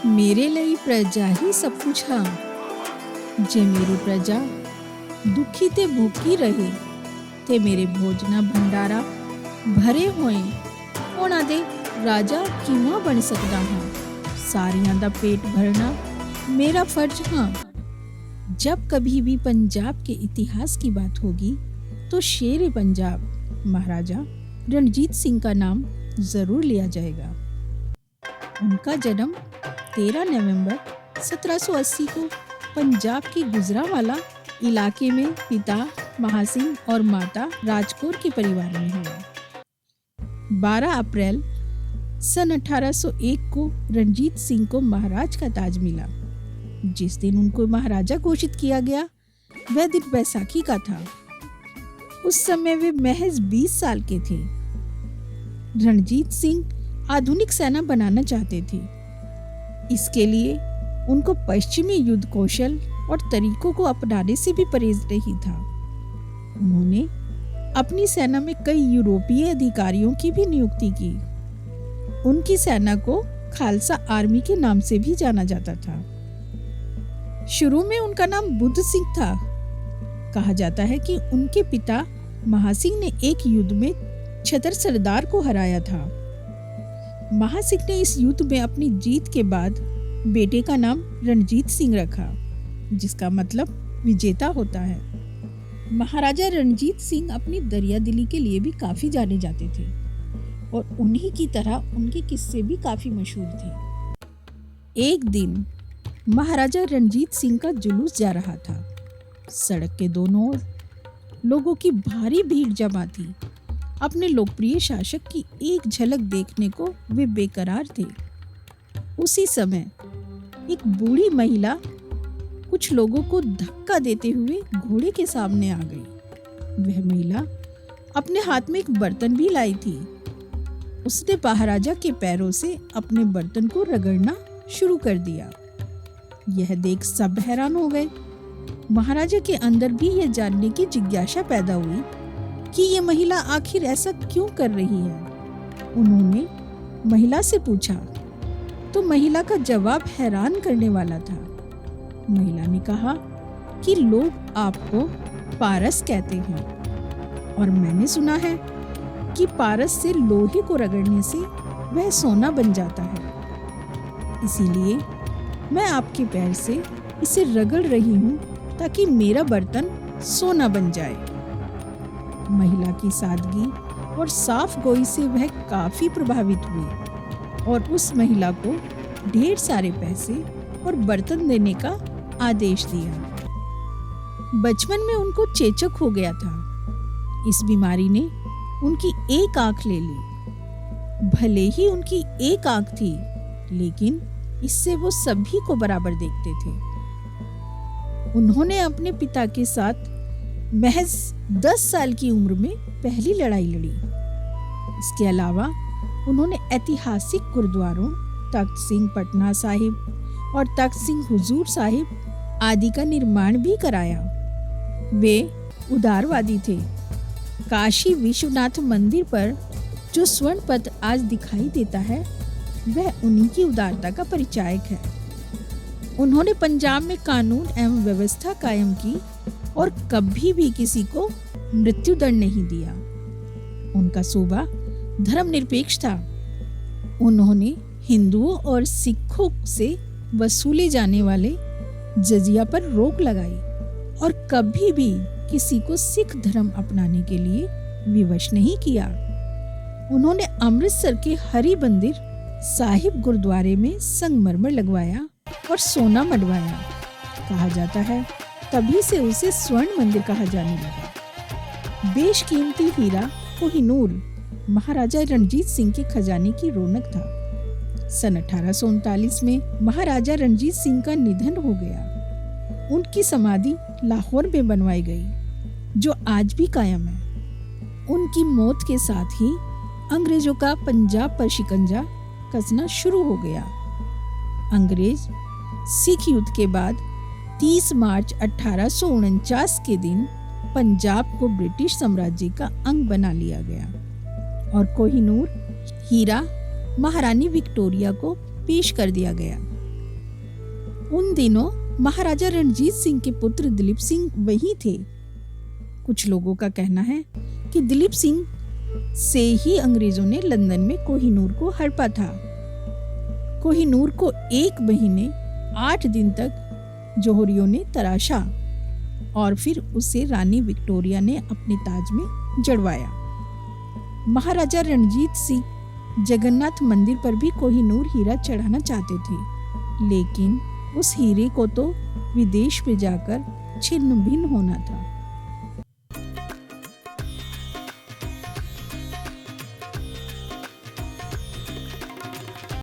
मेरे ਲਈ प्रजा ही सब कुछ ਹਾਂ। ਜੇ ਮੇਰੀ ਪ੍ਰਜਾ ਦੁਖੀ ਤੇ ਭੁੱਖੀ ਰਹੇ ਤੇ ਮੇਰੇ ਭੋਜਨਾ ਭੰਡਾਰਾ ਭਰੇ ਹੋਏ, ਉਹਨਾਂ ਦੇ ਰਾਜਾ ਕਿਵੇਂ ਬਣ ਸਕਦਾ ਹਾਂ। ਸਾਰਿਆਂ ਦਾ पेट भरना मेरा फर्ज हाँ। जब कभी भी पंजाब के इतिहास की बात होगी तो शेर पंजाब महाराजा रणजीत सिंह का नाम ज़रूर लिया जाएगा। उनका जन्म 13 नवंबर 1780 को पंजाब के गुजरांवाला इलाके में पिता महासिंह और माता राजकौर के परिवार में हुआ। 12 अप्रैल सन 1801 को रणजीत सिंह को महाराज का ताज मिला। जिस दिन उनको महाराजा घोषित किया गया वह दिन बैसाखी का था। उस समय वे महज 20 साल के थे। रणजीत सिंह आधुनिक सेना बनाना चाहते थे। इसके लिए उनको पश्चिमी युद्ध कौशल और तरीकों को अपनाने से भी परहेज नहीं था। उन्होंने अपनी सेना में कई यूरोपीय अधिकारियों की भी नियुक्ति की। उनकी सेना को खालसा आर्मी के नाम से भी जाना जाता था। शुरू में उनका नाम बुद्ध सिंह था। कहा जाता है कि उनके पिता महासिंह ने एक युद्ध में छतर सरदार को हराया था। महासिंह ने इस युद्ध में अपनी जीत के बाद बेटे का नाम रणजीत सिंह रखा, जिसका मतलब विजेता होता है। महाराजा रणजीत सिंह अपनी दरियादिली के लिए भी काफी जाने जाते थे और उन्हीं की तरह उनके किस्से भी काफी मशहूर थे। एक दिन महाराजा रणजीत सिंह का जुलूस जा रहा था। सड़क के दोनों ओर लोगों की भारी भीड़ जमा थी। अपने लोकप्रिय शासक की एक झलक देखने को वे बेकरार थे। उसी समय एक बूढ़ी महिला कुछ लोगों को धक्का देते हुए घोड़े के सामने आ गई। वह महिला अपने हाथ में एक बर्तन भी लाई थी। उसने महाराजा के पैरों से अपने बर्तन को रगड़ना शुरू कर दिया। यह देख सब हैरान हो गए। महाराजा के अंदर भी यह जानने की जिज्ञासा पैदा हुई कि यह महिला आखिर ऐसा क्यों कर रही है। उन्होंने महिला से पूछा तो महिला का जवाब हैरान करने वाला था। महिला ने कहा कि लोग आपको पारस कहते हैं और मैंने सुना है कि पारस से लोहे को रगड़ने से वह सोना बन जाता है। इसीलिए मैं आपके पैर से इसे रगड़ रही हूँ ताकि मेरा बर्तन सोना बन जाए। महिला की सादगी और साफ गोई से वह काफी प्रभावित हुई और उस महिला को ढेर सारे पैसे और बर्तन देने का आदेश दिया। बचपन में उनको चेचक हो गया था। इस बीमारी ने उनकी एक आंख ले ली। भले ही उनकी एक आंख थी, लेकिन इससे वो सभी को बराबर देखते थे। उन्होंने अपने पिता के साथ महज 10 साल की उम्र में पहली लड़ाई लड़ी। इसके अलावा उन्होंने ऐतिहासिक गुरुद्वारों तख्त सिंह पटना साहिब और तख्त सिंह हुजूर साहिब आदि का निर्माण भी कराया। वे उदारवादी थे। काशी विश्वनाथ मंदिर पर जो स्वर्ण पथ आज दिखाई देता है वह उन्हीं की उदारता का परिचायक है। उन्होंने पंजाब में कानून एवं व्यवस्था कायम की और कभी भी किसी को मृत्युदंड नहीं दिया। उनका स्वभाव धर्मनिरपेक्ष था। उन्होंने हिंदुओं और सिखों से वसूले जाने वाले जजिया पर रोक लगाई और कभी भी किसी को सिख धर्म अपनाने के लिए विवश नहीं किया। उन्होंने अमृतसर के हरि मंदिर साहिब गुरुद्वारे में संगमरमर लगवाया और सोना मढ़वाया। कहा जाता है तभी से उसे स्वर्ण मंदिर कहा जाने लगा। बेशकीमती हीरा कोहिनूर महाराजा रणजीत सिंह के खजाने की रौनक था। सन 1839 में महाराजा रणजीत सिंह का निधन हो गया। उनकी समाधि लाहौर में बनवाई गई, जो आज भी कायम है। उनकी मौत के साथ ही अंग्रेजों का पंजाब पर शिकंजा कसना शुरू हो गया। अंग्रेज सिख युद्ध के बाद 30 मार्च 1849 के दिन पंजाब को ब्रिटिश साम्राज्य का अंग बना लिया गया और कोहिनूर हीरा महारानी विक्टोरिया को पेश कर दिया गया। उन दिनों महाराजा रणजीत सिंह के पुत्र दिलीप सिंह वही थे। कुछ लोगों का कहना है कि दिलीप सिंह से ही अंग्रेजों ने लंदन में कोहिनूर को हड़पा था। कोहिनूर को 1 महीने 8 दिन तक जौहरियों ने तराशा और फिर उसे रानी विक्टोरिया ने अपने ताज में जड़वाया। महाराजा रणजीत सिंह जगन्नाथ मंदिर पर भी कोहिनूर हीरा चढ़ाना चाहते थे, लेकिन उस हीरे को तो विदेश में जाकर छिन्न भिन्न होना था।